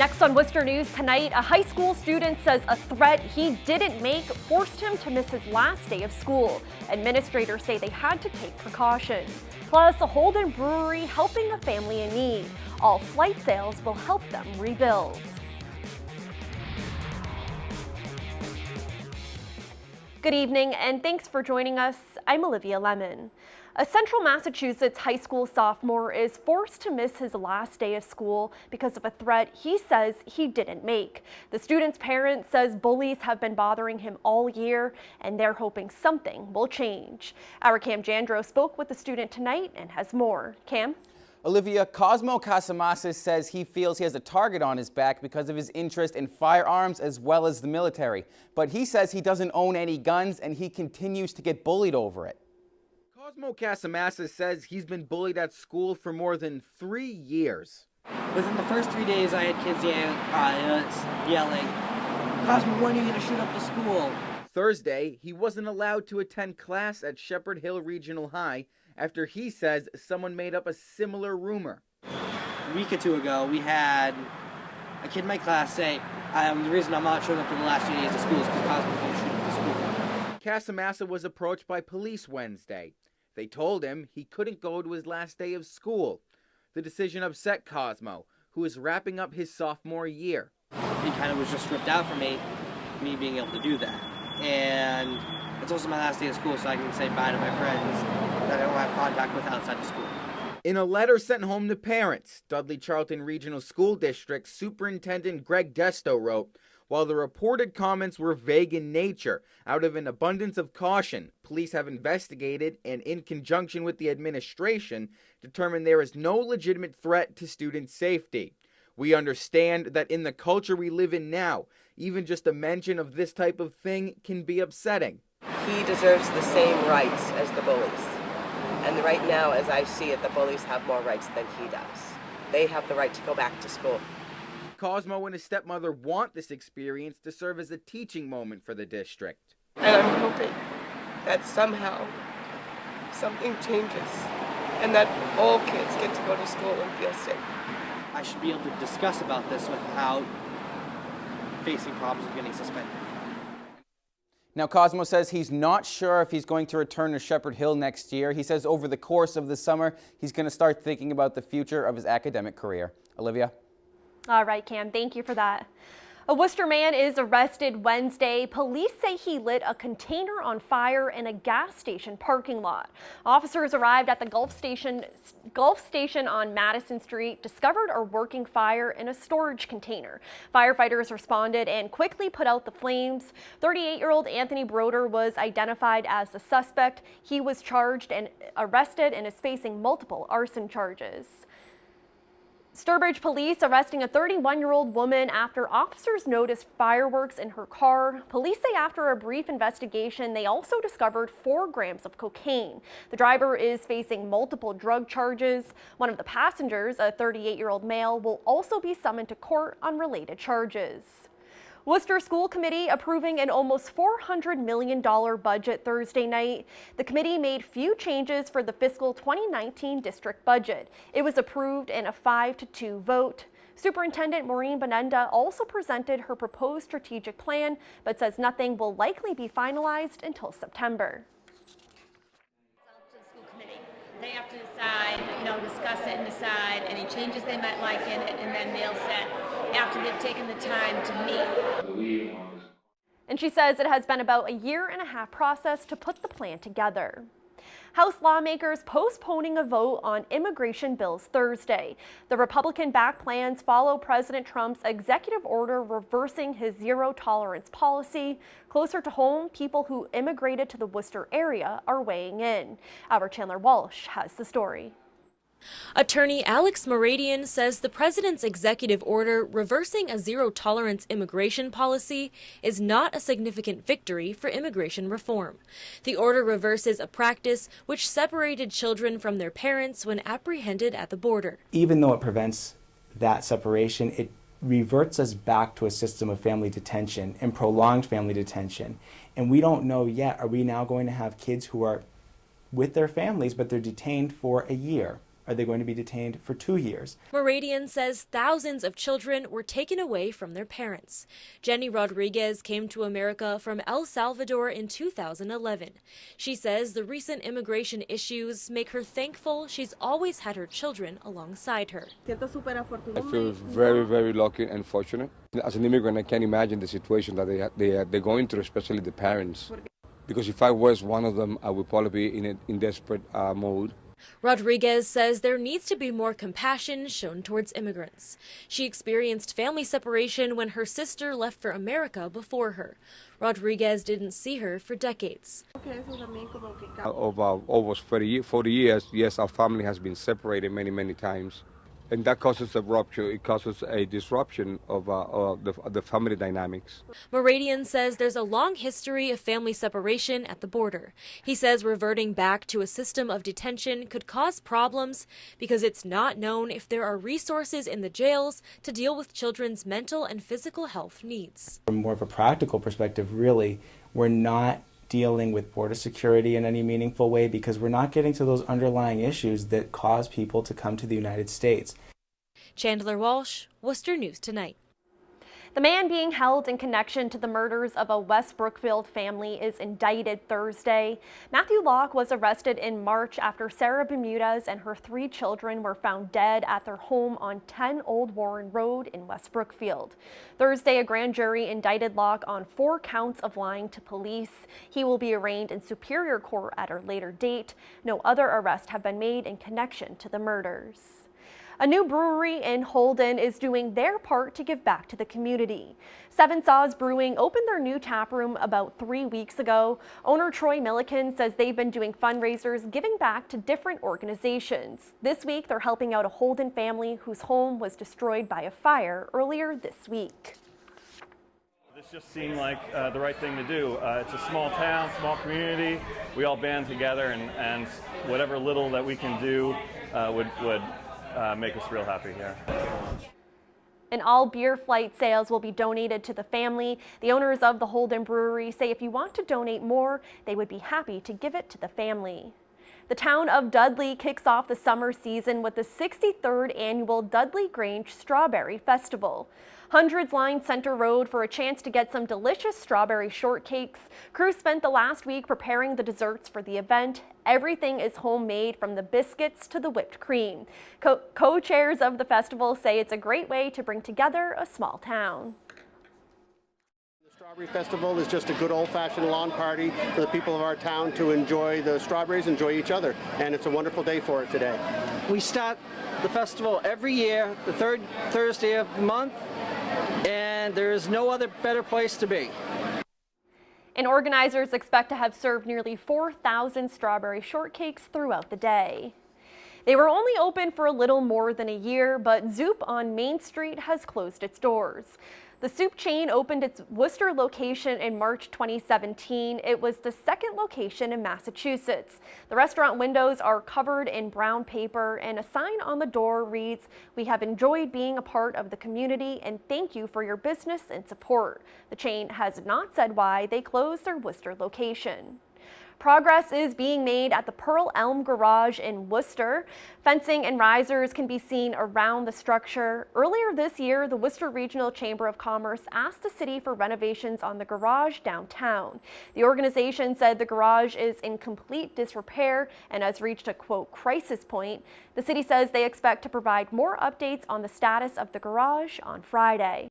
Next on Worcester News tonight, a high school student says a threat he didn't make forced him to miss his last day of school. Administrators say they had to take precaution. Plus, a Holden brewery helping a family in need. All flight sales will help them rebuild. Good evening and thanks for joining us. I'm Olivia Lemon. A Central Massachusetts high school sophomore is forced to miss his last day of school because of a threat he says he didn't make. The student's parent says bullies have been bothering him all year and they're hoping something will change. Our Cam Jandro spoke with the student tonight and has more. Cam? Olivia, COSMO'S says he feels he has a target on his back because of his interest in firearms as well as the military. But he says he doesn't own any guns and he continues to get bullied over it. COSMO'S says he's been bullied at school for more than 3 years. Within the first 3 days, I had kids yelling, "Cosmo, when are you going to shoot up the school?" Thursday, he wasn't allowed to attend class at Shepherd Hill Regional High after he says someone made up a similar rumor. A week or two ago, we had a kid in my class say, the reason I'm not showing up for the last 2 days of school is because Cosmo's going to shoot up the school. COSMO'S was approached by police Wednesday. They told him he couldn't go to his last day of school. The decision upset Cosmo, who is wrapping up his sophomore year. It kind of was just stripped out for me being able to do that. And it's also my last day of school, so I can say bye to my friends that I don't have contact with outside of school. In a letter sent home to parents, Dudley Charlton Regional School District Superintendent Greg Desto wrote, "While the reported comments were vague in nature, out of an abundance of caution, police have investigated and, in conjunction with the administration, determined there is no legitimate threat to student safety. We understand that in the culture we live in now, even just a mention of this type of thing can be upsetting." He deserves the same rights as the bullies. And right now, as I see it, the bullies have more rights than he does. They have the right to go back to school. Cosmo and his stepmother want this experience to serve as a teaching moment for the district. And I'm hoping that somehow something changes and that all kids get to go to school and feel safe. I should be able to discuss about this without facing problems of getting suspended. Now, Cosmo says he's not sure if he's going to return to Shepherd Hill next year. He says over the course of the summer, he's going to start thinking about the future of his academic career. Olivia? All right, Cam, thank you for that. A Worcester man is arrested Wednesday. Police say he lit a container on fire in a gas station parking lot. Officers arrived at the Gulf Station on Madison Street, discovered a working fire in a storage container. Firefighters responded and quickly put out the flames. 38-year-old Anthony Broder was identified as the suspect. He was charged and arrested and is facing multiple arson charges. Sturbridge police arresting a 31-year-old woman after officers noticed fireworks in her car. Police say after a brief investigation, they also discovered 4 grams of cocaine. The driver is facing multiple drug charges. One of the passengers, a 38-year-old male, will also be summoned to court on related charges. Worcester School Committee approving an almost $400 million budget Thursday night. The committee made few changes for the fiscal 2019 district budget. It was approved in a 5-2 vote. Superintendent Maureen Bonenda also presented her proposed strategic plan, but says nothing will likely be finalized until September. They have to decide, discuss it and decide any changes they might like in it, and then they'll set after they've taken the time to meet. And she says it has been about a 1.5-year process to put the plan together. House lawmakers postponing a vote on immigration bills Thursday. The Republican-backed plans follow President Trump's executive order reversing his zero-tolerance policy. Closer to home, people who immigrated to the Worcester area are weighing in. Our Chandler Walsh has the story. Attorney Alex Moradian says the president's executive order reversing a zero-tolerance immigration policy is not a significant victory for immigration reform. The order reverses a practice which separated children from their parents when apprehended at the border. Even though it prevents that separation, it reverts us back to a system of family detention and prolonged family detention. And we don't know yet, are we now going to have kids who are with their families, but they're detained for a year? Are they going to be detained for 2 years? Mouradian says thousands of children were taken away from their parents. Jenny Rodriguez came to America from El Salvador in 2011. She says the recent immigration issues make her thankful she's always had her children alongside her. I feel very, very lucky and fortunate. As an immigrant, I can't imagine the situation that they're going through, especially the parents. Because if I was one of them, I would probably be in desperate mode. Rodriguez says there needs to be more compassion shown towards immigrants. She experienced family separation when her sister left for America before her. Rodriguez didn't see her for decades. Over almost 40 years, yes, our family has been separated many, many times. And that causes a rupture. It causes a disruption of the family dynamics. Mouradian says there's a long history of family separation at the border. He says reverting back to a system of detention could cause problems because it's not known if there are resources in the jails to deal with children's mental and physical health needs. From more of a practical perspective, really, we're not dealing with border security in any meaningful way because we're not getting to those underlying issues that cause people to come to the United States. Chandler Walsh, Worcester News Tonight. The man being held in connection to the murders of a West Brookfield family is indicted Thursday. Matthew Locke was arrested in March after Sarah Bermudez and her 3 children were found dead at their home on 10 Old Warren Road in West Brookfield. Thursday, a grand jury indicted Locke on 4 counts of lying to police. He will be arraigned in Superior Court at a later date. No other arrests have been made in connection to the murders. A new brewery in Holden is doing their part to give back to the community. Seven Saws Brewing opened their new tap room about 3 weeks ago. Owner Troy MILLIKEN says they've been doing fundraisers giving back to different organizations. This week, they're helping out a Holden family whose home was destroyed by a fire earlier this week. This just seemed like the right thing to do. It's a small town, small community. We all band together, and whatever little that we can do would make us real happy here. And all beer flight sales will be donated to the family. The owners of the Holden Brewery say if you want to donate more, they would be happy to give it to the family. The town of Dudley kicks off the summer season with the 63rd annual Dudley Grange Strawberry Festival. Hundreds lined Center Road for a chance to get some delicious strawberry shortcakes. Crews spent the last week preparing the desserts for the event. Everything is homemade from the biscuits to the whipped cream. Co-chairs of the festival say it's a great way to bring together a small town. The Strawberry Festival is just a good old-fashioned lawn party for the people of our town to enjoy the strawberries, enjoy each other, and it's a wonderful day for it today. We start the festival every year, the 3rd Thursday of the month, and there is no other better place to be. And organizers expect to have served nearly 4,000 strawberry shortcakes throughout the day. They were only open for a little more than a year, but Zoop on Main Street has closed its doors. The soup chain opened its Worcester location in March 2017. It was the 2nd location in Massachusetts. The restaurant windows are covered in brown paper, and a sign on the door reads, "We have enjoyed being a part of the community and thank you for your business and support." The chain has not said why they closed their Worcester location. Progress is being made at the Pearl-Elm garage in Worcester. Fencing and risers can be seen around the structure. Earlier this year, the Worcester Regional Chamber of Commerce asked the city for renovations on the garage downtown. The organization said the garage is in complete disrepair and has reached a, quote, crisis point. The city says they expect to provide more updates on the status of the garage on Friday.